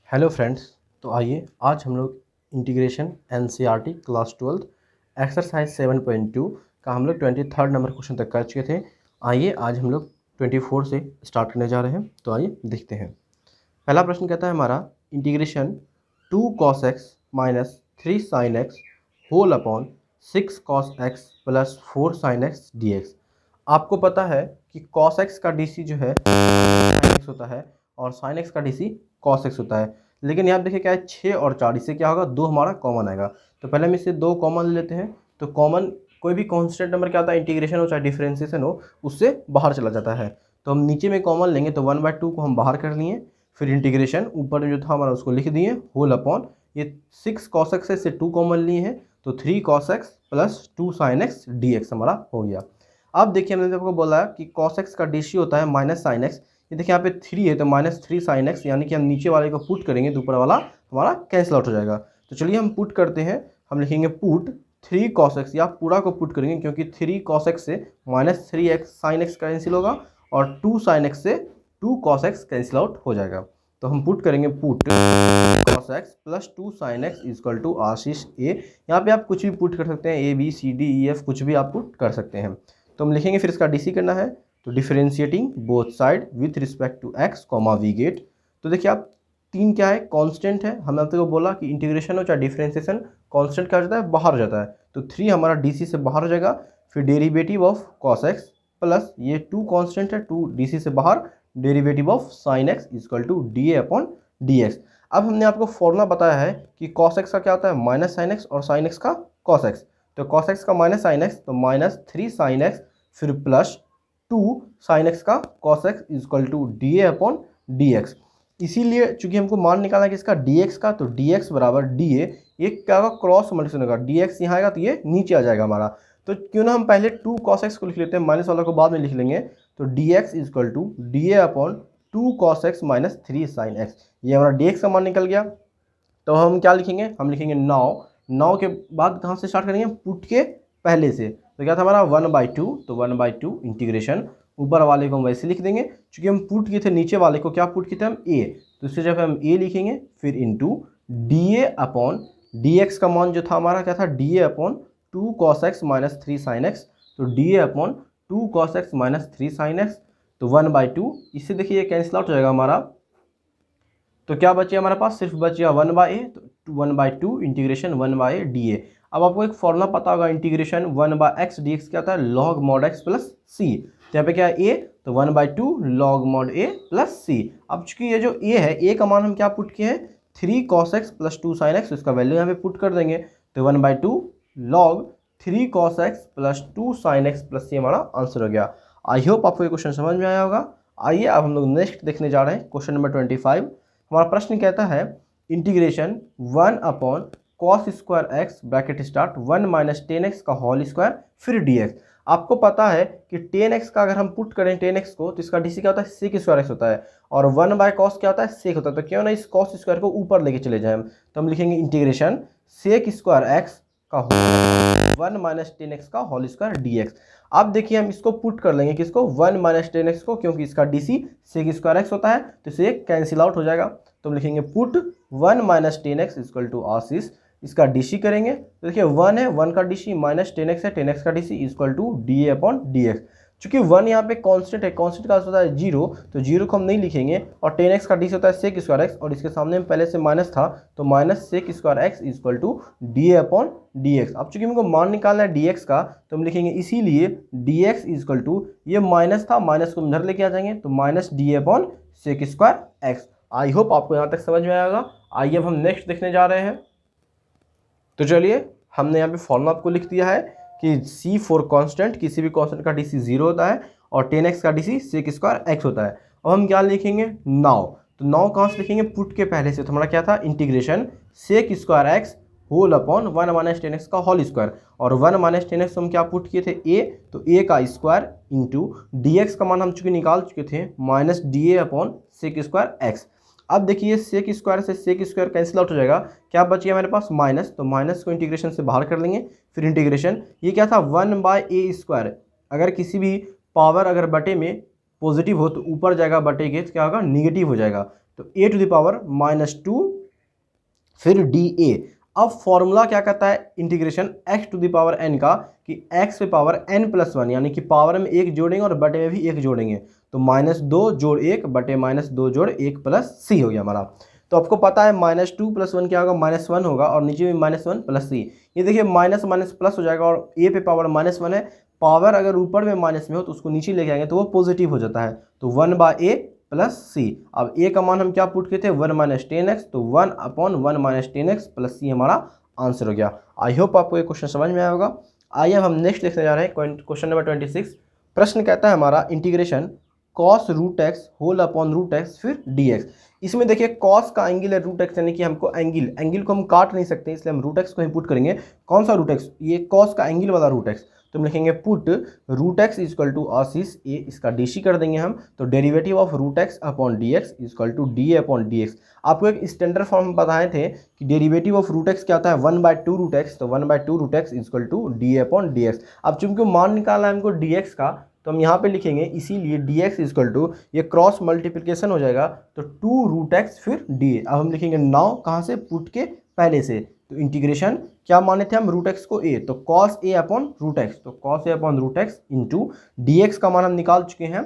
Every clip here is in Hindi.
Hello friends. तो आइए आज हम लोग इंटीग्रेशन एनसीईआरटी क्लास 12 एक्सरसाइज 7.2 का हम लोग 23rd नंबर क्वेश्चन तक कर चुके थे। आइए आज हम लोग 24 से स्टार्ट करने जा रहे हैं। तो आइए देखते हैं। पहला प्रश्न कहता है हमारा integration 2 cos x minus 3 sin x whole upon 6 cos x plus 4 sin x dx। आपको पता है कि cos x का dc जो है sin x होता है और sin x का dc cos x होता है। लेकिन यहाँ देखिए क्या है 6 और 4, इससे क्या होगा 2 हमारा कॉमन आएगा। तो पहले हम इससे 2 कॉमन ले लेते हैं। तो कॉमन कोई भी कांस्टेंट नंबर क्या होता है, इंटीग्रेशन हो चाहे डिफरेंशिएशन हो, उससे बाहर चला जाता है। तो हम नीचे में कॉमन लेंगे तो 1/2 को हम बाहर कर लिए, फिर इंटीग्रेशन ऊपर में जो था हमारा उसको लिख दिए होल अपॉन ये 6 cos x से 2 कॉमन लिए हैं तो 3 cos x plus 2 sin x dx हमारा हो गया। अब देखिए हमने आपको बोला कि cos x का dc होता है माइनस sin x। ये देखिए यहाँ पे 3 है तो माइनस 3 sin x, यानी कि हम नीचे वाले को पुट करेंगे तो ऊपर वाला हमारा कैंसिल आउट हो जाएगा। तो चलिए हम पुट करते हैं। हम लिखेंगे पुट 3 cos x, या पूरा को पुट करेंगे क्योंकि 3 cos x से माइनस 3 sin x कैंसिल होगा और 2 sin x से 2 cos x कैंसिल आउट हो जाएगा। तो हम पुट करेंगे put cos x plus 2 sin x equal to आशीष ए। यहाँ पे आप कुछ भी पुट कर सकते हैं, A B C D E F कुछ भी आप पुट कर सकते हैं। तो हम लिखेंगे फिर इसका डीसी करना है तो differentiating both side with respect to x comma we get. तो देखिए आप 3 क्या है कांस्टेंट है। हमने आपको बोला कि इंटीग्रेशन हो चाहे डिफरेंशिएशन कांस्टेंट क्या हो जाता है, बाहर हो जाता है। तो 3 हमारा डीसी से बाहर हो जाएगा। फिर derivative of cos x plus ये 2 कांस्टेंट है, 2 डीसी से बाहर, derivative of sin x equal to d a upon d x. अब हमने आपको फॉर्मूला बताया है कि cos x का क्या होता है माइनस sin x और sin x का cos x। तो cos x का माइनस sin x तो माइनस 3 sin x फिर प्लस 2 sin x का cos x equal to d a upon d x. इसीलिए चूंकि हमको मान निकालना है कि इसका dx का, तो dx बराबर da, ये क्या होगा क्रॉस मल्टीप्लिकेशन होगा। dx यहाँ आएगा तो ये नीचे आ जाएगा हमारा। तो क्यों ना हम पहले 2 cos x को लिख लेते हैं, माइनस वाला को बाद में लिख लेंगे। तो dx equal to d a upon 2 cos x minus 3 sin x। ये हमारा dx का मान निकल गया। तो हम क्या लिखेंगे, हम लिखेंगे 9 के बाद कहाँ से स्टार्ट करेंगे, पुट के पहले से। तो क्या था हमारा 1/2, तो 1/2 इंटीग्रेशन ऊपर वाले को हम वैसे लिख देंगे। चूंकि हम पुट किए थे नीचे वाले को, क्या पुट किए थे हम ए, तो इससे जब हम ए लिखेंगे फिर into D a upon d x का मान जो था हमारा क्या था D a upon 2 cos x minus 3 sin x। तो d a upon 2 cos x minus 3 sin x तो 1/2। इससे देखिए ये कैंसिल आउट हो जाएगा हमारा। तो क्या बचे हमारे पास, सिर्फ बचे 1/a, तो 1/2 इंटीग्रेशन 1/a डी ए। अब आपको एक फॉर्मूला पता होगा इंटीग्रेशन 1/x dx क्या होता है लॉग मॉड x प्लस सी। तो यहाँ पे क्या है a, तो 1/2 लॉग मॉड a प्लस सी। अब चूंकि ये जो a है, a का मान हम क्या पुट किए हैं 3 cos x plus 2 sin x, इसका वैल्यू यहाँ पे पुट कर देंगे। तो 1/2 log 3 cos x plus 2 sin x plus c हमारा आंसर हो गया। आई होप आपको ये क्वेश्चन समझ में आया होगा। आइए अब हम लोग नेक्स्ट देखने जा रहे हैं क्वेश्चन नंबर 25। हमारा प्रश्न कहता है integration 1 upon cos square x bracket start 1 minus 10x का होल स्क्वायर फिर dx। आपको पता है कि 10x का अगर हम पुट करें 10x को तो इसका dc क्या होता है सेक स्क्वायर x होता है और 1/cos क्या होता है सेक होता है। तो क्यों ना इस cos स्क्वायर को ऊपर लेके चले जाए हम। तो हम लिखेंगे इंटीग्रेशन सेक स्क्वायर x का होल 1 माइनस 10x का होल स्क्वायर dx। अब देखिए हम इसको पुट कर लेंगे किसको 1 माइनस 10x को, क्योंकि इसका डीसी सेक स्क्वायर x होता है तो इसे कैंसिल आउट हो जाएगा। तो हम लिखेंगे put 1 minus 10x equal to आशीष, इसका डीसी करेंगे तो देखिए 1 है, 1 का डीसी माइनस 10x है, 10x का DC equal to d a upon d x. चूंकि 1 यहाँ पे कांस्टेंट है, कांस्टेंट का होता है 0, तो 0 को हम नहीं लिखेंगे और 10x का डीसी होता है सेक स्क्वायर एक्स और इसके सामने में पहले से माइनस था तो minus sec square x equal to d a upon d x. अब चूंकि हमको मान निकालना है डी एक्स का तो हम लिखेंगे इसीलिए डी एक्स इक्वल टू ये माइनस था, माइनस को इधर लेके आ जाएंगे तो minus d a upon sec square x. I hope आपको यहाँ तक समझ में आएगा। आइए अब हम नेक्स्ट देखने जा रहे हैं। तो चलिए हमने यहाँ पे फॉर्मूला आपको लिख दिया है कि C फॉर कांस्टेंट, किसी भी कांस्टेंट का डीसी 0 होता है और 10x का डीसी सेक स्क्वायर एक्स होता है। अब हम क्या लिखेंगे नाउ, तो नाउ कहाँ से लिखेंगे पुट के पहले से। तो हमारा क्या था integration sec square x whole upon 1 minus 10x का होल स्क्वायर और 1 माइनस 10x हम क्या पुट किए थे a, तो a का स्क्वायर इंटू dx का मान हम चूंकि निकाल चुके थे minus d a upon sec square x. अब देखिए सेक स्क्वायर से सेक स्क्वायर कैंसिल आउट हो जाएगा, क्या बचिए हमारे पास माइनस, तो माइनस को इंटीग्रेशन से बाहर कर लेंगे। फिर इंटीग्रेशन ये क्या था 1/a स्क्वायर, अगर किसी भी पावर अगर बटे में पॉजिटिव हो तो ऊपर जाएगा, बटे के तो क्या होगा निगेटिव हो जाएगा। तो a⁻², फिर dA। अब फॉर्मूला क्या कहता है इंटीग्रेशन x⁻n का, कि x पे पावर n+1, यानी कि पावर में एक जोड़ेंगे और बटे में भी एक जोड़ेंगे, तो -2 जोड़ 1 बटे -2 जोड़ 1 प्लस c हो गया हमारा। तो आपको पता है -2 + 1 क्या होगा, -1 होगा, और नीचे में -1 प्लस c। ये देखिए माइनस माइनस प्लस हो जाएगा, और a पे पावर -1 है, पावर अगर ऊपर में माइनस में हो तो उसको नीचे लेके आएंगे तो वो पॉजिटिव हो जाता है, तो 1/a प्लस c। अब a का मान हम क्या पुट किए थे, 1 - 10x, तो 1/1 - 10x प्लस c हमारा आंसर हो गया। आई होप आपको ये क्वेश्चन समझ में आया होगा। आइए अब हम नेक्स्ट देखने जा रहे हैं क्वेश्चन नंबर 26। प्रश्न कहता है हमारा integration cos√x whole upon √x फिर dx। इसमें देखिए cos का एंगल है √x, यानी कि हमको एंगल को हम काट नहीं सकते, इसलिए हम √x को ही पुट करेंगे। कौन सा √x, ये cos का एंगल वाला √x, तो हम लिखेंगे पुट √x = आशीष a, इसका dc कर देंगे हम, तो derivative of √x upon dx = dA/dx। आपको एक स्टैंडर्ड फॉर्म बताए थे कि डेरिवेटिव ऑफ √x क्या होता है, 1/2 √x, तो 1/2 √x = dA/dx। अब चूंकि मान निकालना है हमको dx का, तो हम यहाँ पे लिखेंगे, इसीलिए dx = ये क्रॉस मल्टीप्लिकेशन हो जाएगा, तो 2√x फिर dA। अब हम लिखेंगे नाउ, कहाँ से, पुट के पहले से, तो इंटीग्रेशन क्या माने थे हम, √x को a, तो cos a/√x, तो cos a/√x इंटू dx का मान हम निकाल चुके हैं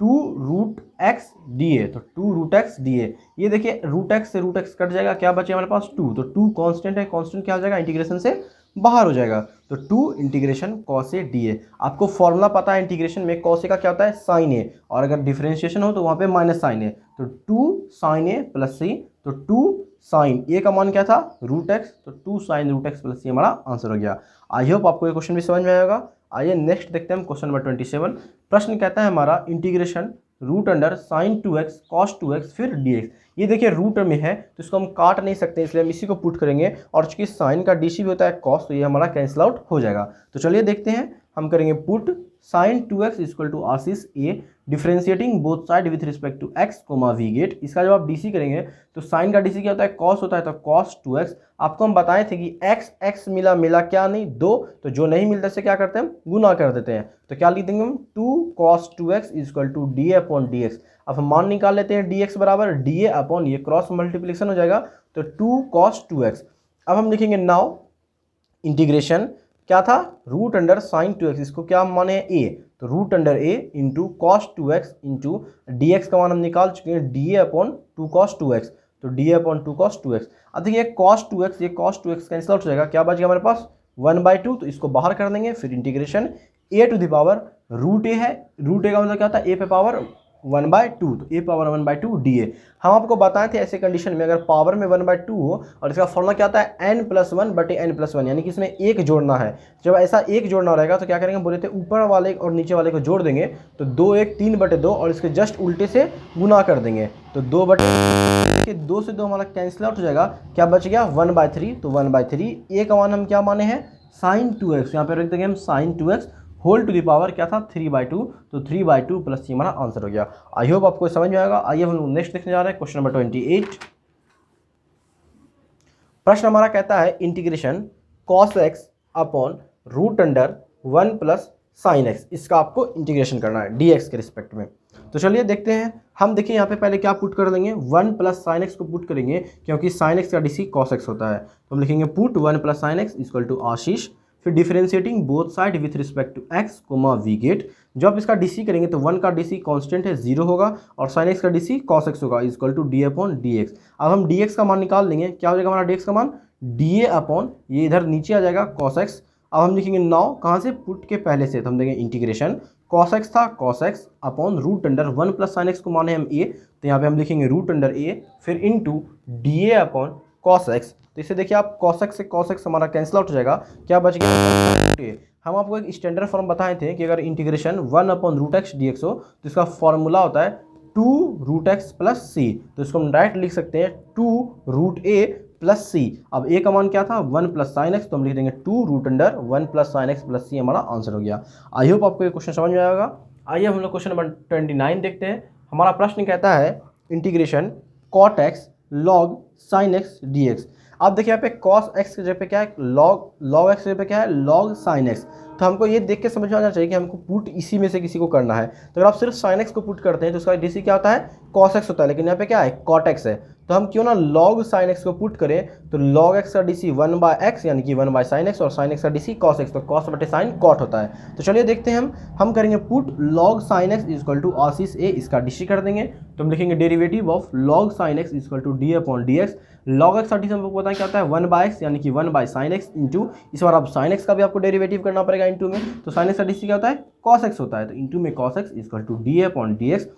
2√x dA, तो 2√x dA। ये देखिए √x से √x कट जाएगा, क्या बचे हमारे पास 2, तो 2 कांस्टेंट है, कांस्टेंट क्या हो जाएगा, इंटीग्रेशन से बाहर हो जाएगा, तो 2 इंटीग्रेशन cos a dA। आपको फॉर्मूला पता है इंटीग्रेशन में, cos a का क्या होता है, sin a, और अगर डिफरेंशिएशन हो तो वहाँ पे माइनस साइन a, तो 2 sin a प्लस c, तो 2 sin a का मान क्या था, √x, तो 2 sin √x प्लस c हमारा आंसर हो गया। आई होप आपको ये क्वेश्चन भी समझ में आएगा। आइए नेक्स्ट देखते हैं हम क्वेश्चन नंबर 27। प्रश्न कहता है हमारा integration √sin 2x cos 2x फिर dx। ये देखिए रूट में है तो इसको हम काट नहीं सकते, इसलिए हम इसी को पुट करेंगे, और चूंकि साइन का डीसी भी होता है cos, तो ये हमारा कैंसिल आउट हो जाएगा। तो चलिए देखते हैं, हम करेंगे पुट sin 2x = आशीष a, differentiating both side with respect to x, we get. इसका जब आप डीसी करेंगे तो साइन का डीसी क्या होता है, cos होता है, तो cos 2x। आपको हम बताए थे कि x मिला क्या नहीं, 2, तो जो नहीं मिलता से क्या करते हैं हम गुना कर देते हैं, तो क्या लिख देंगे हम 2 cos 2x = dA/dx। अब हम मान निकाल लेते हैं, dx बराबर dA/ ये क्रॉस मल्टीप्लिकेशन हो जाएगा, तो 2 cos 2x। अब हम लिखेंगे नाउ इंटीग्रेशन क्या था, √sin 2x, इसको क्या माने a, तो √a into cos 2x into dx का मान हम निकाल चुके हैं dA/2 cos 2x, तो dA/2 cos 2x। अब देखिए cos 2x, ये cos 2x कैंसिल आउट हो जाएगा, क्या बच गया हमारे पास 1/2, तो इसको बाहर कर देंगे, फिर integration a to the power √a है, √a का मतलब क्या होता है, a पे पावर 1/2, तो a पावर 1/2 dA। हम आपको बताए थे ऐसे कंडीशन में अगर पावर में 1/2 हो, और इसका फॉर्मूला क्या होता है n+1 बटे n+1, यानी कि इसमें एक जोड़ना है। जब ऐसा एक जोड़ना रहेगा तो क्या करेंगे, बोले थे ऊपर वाले और नीचे वाले को जोड़ देंगे, तो 2 1 3/2, और इसके जस्ट उल्टे से गुना कर देंगे, तो 2 से 2 हमारा कैंसिल आउट हो जाएगा, क्या बच गया 1/3, तो 1/3 a का मान हम क्या माने हैं sin 2x, यहाँ पे रख देंगे हम sin 2x whole to the power क्या था 3/2, तो 3/2 प्लस c हमारा आंसर हो गया। आई होप आपको समझ में आएगा। आइए हम लोग नेक्स्ट देखने जा रहे हैं क्वेश्चन नंबर 28। प्रश्न हमारा कहता है integration cos x upon √1 plus sin x, इसका आपको इंटीग्रेशन करना है dx के रिस्पेक्ट में। तो चलिए देखते हैं, हम देखिए यहाँ पे पहले क्या पुट कर देंगे, 1 प्लस sin x को पुट करेंगे, क्योंकि sin x का डीसी cos x होता है, तो हम लिखेंगे पुट 1 प्लस sin x = आशीष, फिर differentiating both side with respect to x, we get. जब इसका डीसी करेंगे तो 1 का डीसी कांस्टेंट है 0 होगा, और sin x का डीसी cos x होगा = dA/dx। अब हम dx का मान निकाल लेंगे, क्या हो जाएगा हमारा dx का मान dA/, ये इधर नीचे आ जाएगा cos x। अब हम लिखेंगे नाउ, कहाँ से, पुट के पहले से, तो हम देंगे इंटीग्रेशन cos x था cos x upon √1 plus sin x को माने हम a, तो यहाँ पे हम लिखेंगे √a, फिर इंटू dA/cos x। तो इसे देखिए आप cos x से cos x हमारा कैंसिल आउट हो जाएगा, क्या बच गया, हम आपको एक स्टैंडर्ड फॉर्म बताए थे कि अगर इंटीग्रेशन 1/√x dx हो तो इसका फॉर्मूला होता है 2√x प्लस c, तो इसको हम डायरेक्ट लिख सकते हैं 2√a प्लस c। अब a का मान क्या था 1 प्लस sin x, तो हम लिख देंगे 2√1 plus sin x plus c हमारा आंसर हो गया। आई होप आपको ये क्वेश्चन समझ में आएगा। आइए हम लोग क्वेश्चन नंबर 29 देखते हैं। हमारा प्रश्न कहता है integration cot x log sin x dx। अब देखिए यहाँ पे cos x की जगह पे क्या है, log x की जगह पे क्या है, log sin x। तो हमको ये देख के समझ में आना चाहिए कि हमको पुट इसी में से किसी को करना है। तो अगर आप सिर्फ साइन एक्स को पुट करते हैं तो उसका डीसी क्या होता है, कॉस एक्स होता है, लेकिन यहाँ पे क्या है, कॉट एक्स है। तो हम क्यों ना लॉग साइन एक्स को पुट करें, तो लॉग एक्स का डीसी 1/x यानी कि 1/sin x, और साइन एक्स का डीसी कॉस एक्स, तो कॉस बटे साइन कॉट होता है। तो चलिए देखते हैं हम करेंगे put log sine x equal to आशीष ए, इसका डीसी कर देंगे। तो हम लिखेंगे derivative of log sine x equal to d upon d x. Log x का डीसी हमको पता है क्या होता है, 1/x यानी कि 1/sin x इंटू, इस बार आप साइन एक्स का भी आपको डेरिवेटिव करना पड़ेगा इंटू में, तो साइन एक्स का डीसी क्या होता है, कॉस एक्स होता है, तो इंटू में cos x equal to d upon d x.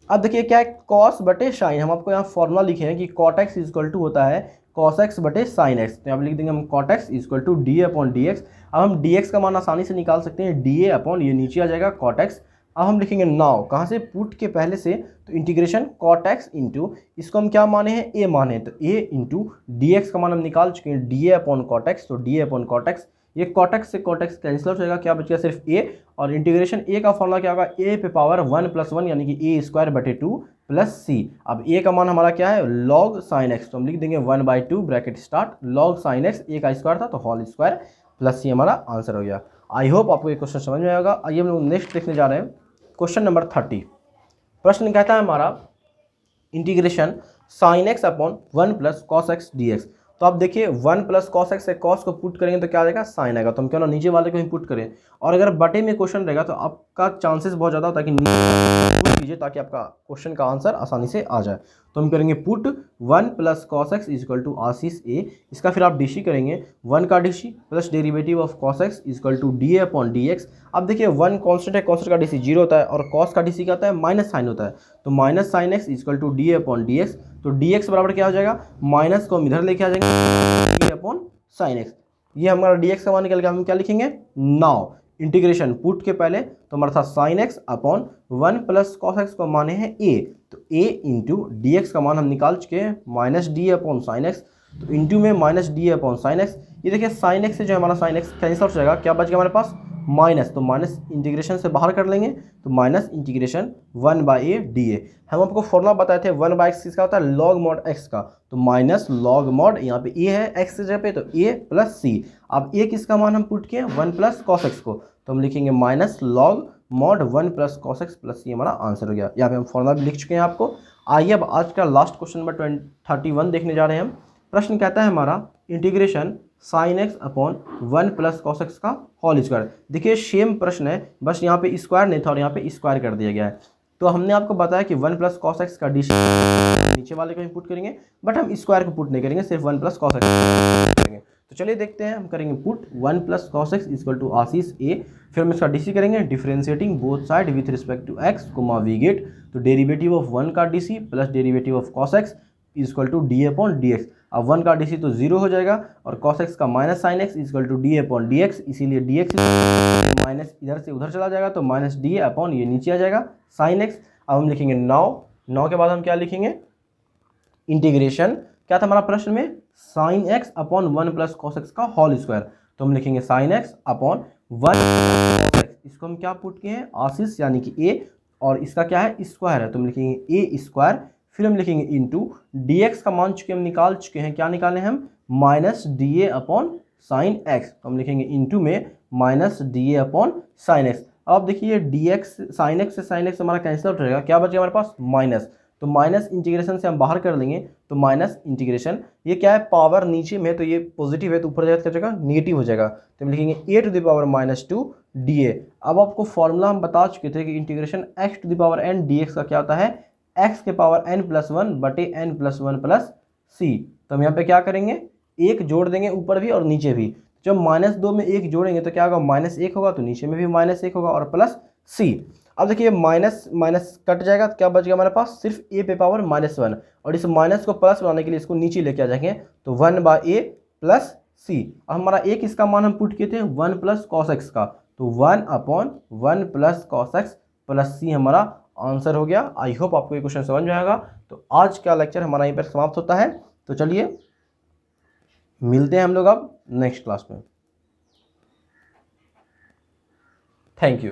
अब देखिए क्या है, कॉस बटे साइन, हम आपको यहाँ फॉर्मूला लिखे हैं कि कॉट एक्स इक्वल टू होता है कॉस एक्स बटे साइन एक्स, तो यहाँ पे लिख देंगे हम cot x equal to d upon d x. अब हम डी एक्स का मान आसानी से निकाल सकते हैं, डी ए अपॉन ये नीचे आ जाएगा कॉट एक्स। अब हम लिखेंगे नाउ, कहाँ से, पुट के पहले से, तो इंटीग्रेशन कॉट एक्स इंटू, इसको हम क्या माने हैं, ए माने हैं, तो ए इंटू डी एक्स का मान हम निकाल चुके हैं, d a upon cot x, तो d a upon cot x, ये कॉट एक्स से कॉट एक्स कैंसिल हो जाएगा, क्या बचेगा सिर्फ ए, और इंटीग्रेशन ए का फॉर्मूला क्या होगा, ए पे पावर 1+1 यानी कि ए स्क्वायर बटे 2 प्लस सी। अब ए का मान हमारा क्या है, लॉग साइन एक्स, तो हम लिख देंगे 1/2 bracket start log sine x, a का स्क्वायर था तो होल स्क्वायर प्लस सी, हमारा आंसर हो गया। आई होप आपको ये क्वेश्चन समझ में आएगा। आइए हम लोग नेक्स्ट देखने जा रहे हैं, क्वेश्चन नंबर 30। प्रश्न कहता है हमारा integration sine x upon 1 plus cos x D x. तो आप देखिए 1 प्लस कॉस एक्स से कॉस को पुट करेंगे तो क्या आ जाएगा, साइन आएगा, तो हम क्यों ना नीचे वाले को ही पुट करें, और अगर बटे में क्वेश्चन रहेगा तो आपका चांसेस बहुत ज़्यादा होता है कि नीचे पुट कीजिए ताकि आपका क्वेश्चन का आंसर आसानी से आ जाए। तो हम करेंगे put 1 plus cos x equal to आशीष ए, इसका फिर आप डीसी करेंगे 1 का DC plus derivative of cos x equal to d a upon d x. अब देखिए 1 कॉन्स्टेंट है, कॉस का डीसी 0 होता है, और कॉस का डीसी क्या होता है, माइनस साइन होता है, तो minus sine x equal to d a upon d x. तो डी एक्स बराबर क्या हो जाएगा, माइनस को हम इधर लेके आ जाएंगे डी अपॉन साइन एक्स, ये हमारा डी एक्स का मान निकल गया। हम क्या लिखेंगे, नाउ इंटीग्रेशन पुट के पहले तो हमारा था sine x upon 1 plus cos x को माने हैं ए, तो ए इंटू डी एक्स का मान हम निकाल चुके हैं minus D upon sine x, तो इंटू में minus D upon sine x. ये देखिए साइन एक्स से जो हमारा साइन एक्स कैंसिल हो जाएगा, क्या बच गया हमारे पास, माइनस, तो माइनस इंटीग्रेशन से बाहर कर लेंगे, तो minus integration 1/a D A. हम आपको फॉर्मूला बताए थे 1/x किसका होता है, लॉग मॉड x का, तो माइनस लॉग मॉड, यहाँ पे a है x की जगह पे, तो a प्लस सी। अब a किसका मान हम पुट किए, 1 प्लस कॉस एक्स को, तो हम लिखेंगे minus log mod 1 plus cos x plus c, हमारा आंसर हो गया। यहाँ पे हम फॉर्मूला भी लिख चुके हैं आपको। आइए अब आज का लास्ट क्वेश्चन नंबर 31 देखने जा रहे हैं हम। प्रश्न कहता है हमारा integration sine x upon 1 plus cos x का होल स्क्वायर। देखिए सेम प्रश्न है, बस यहाँ पे स्क्वायर नहीं था और यहाँ पे स्क्वायर कर दिया गया है। तो हमने आपको बताया कि 1 प्लस कॉस एक्स का डीसी नीचे वाले को ही पुट करेंगे, बट हम स्क्वायर को पुट नहीं करेंगे, सिर्फ 1 प्लस कॉस एक्स करेंगे। तो चलिए देखते हैं, हम करेंगे put 1 plus cos x equal to आशीष ए, फिर हम इसका डीसी करेंगे differentiating both side with respect to x comma we get, तो डेरिवेटिव ऑफ 1 का DC plus derivative of cos x equal to d upon d x. अब 1 का डीसी तो 0 हो जाएगा, और कॉस एक्स का minus sine x equal to d upon d x, इसीलिए डी एक्स माइनस इधर से उधर चला जाएगा, तो माइनस डी अपॉन ये नीचे आ जाएगा साइन एक्स। अब हम लिखेंगे नाउ के बाद हम क्या लिखेंगे, इंटीग्रेशन क्या था हमारा प्रश्न में, sine x upon 1 plus cos x का होल स्क्वायर, तो हम लिखेंगे sine x upon 1 cos x, इसको हम क्या पुट किए हैं, आशीष यानी कि ए, और इसका क्या है, स्क्वायर है, तो हम लिखेंगे ए स्क्वायर, फिर हम लिखेंगे इंटू डी एक्स का मान चुके हम निकाल चुके हैं, क्या निकाले हम, minus d a upon sine x, तो हम लिखेंगे इंटू में minus d a upon sine x. अब देखिए डी एक्स साइन एक्स से साइन एक्स हमारा कैंसिल आउट रहेगा, क्या बचेगा हमारे पास, माइनस, तो माइनस इंटीग्रेशन से हम बाहर कर लेंगे, तो माइनस इंटीग्रेशन, ये क्या है, पावर नीचे में है तो ये पॉजिटिव है, तो ऊपर जाएगा क्या हो जाएगा, नेगेटिव हो जाएगा, तो हम लिखेंगे a to the power -2 d a. अब आपको फॉर्मूला हम बता चुके थे कि integration x to the power n d x का क्या होता है, एक्स के पावर n+1 बटे n+1 प्लस सी। तो हम यहाँ पे क्या करेंगे, एक जोड़ देंगे ऊपर भी और नीचे भी, जब -2 में एक जोड़ेंगे तो क्या होगा, -1 होगा, तो नीचे में भी -1 होगा, और प्लस सी। अब देखिए माइनस माइनस कट जाएगा, तो क्या बच गया हमारे पास, सिर्फ ए पे पावर -1, और इस माइनस को प्लस बनाने के लिए इसको नीचे लेके आ जाएंगे, तो 1/a प्लस सी। अब हमारा एक इसका मान हम पुट किए थे 1 प्लस कॉस एक्स का, तो 1/1 plus cos x plus c हमारा आंसर हो गया। आई होप आपको ये क्वेश्चन समझ में आएगा। तो आज का लेक्चर हमारा यहीं पर समाप्त होता है। तो चलिए मिलते हैं हम लोग अब नेक्स्ट क्लास में। Thank you.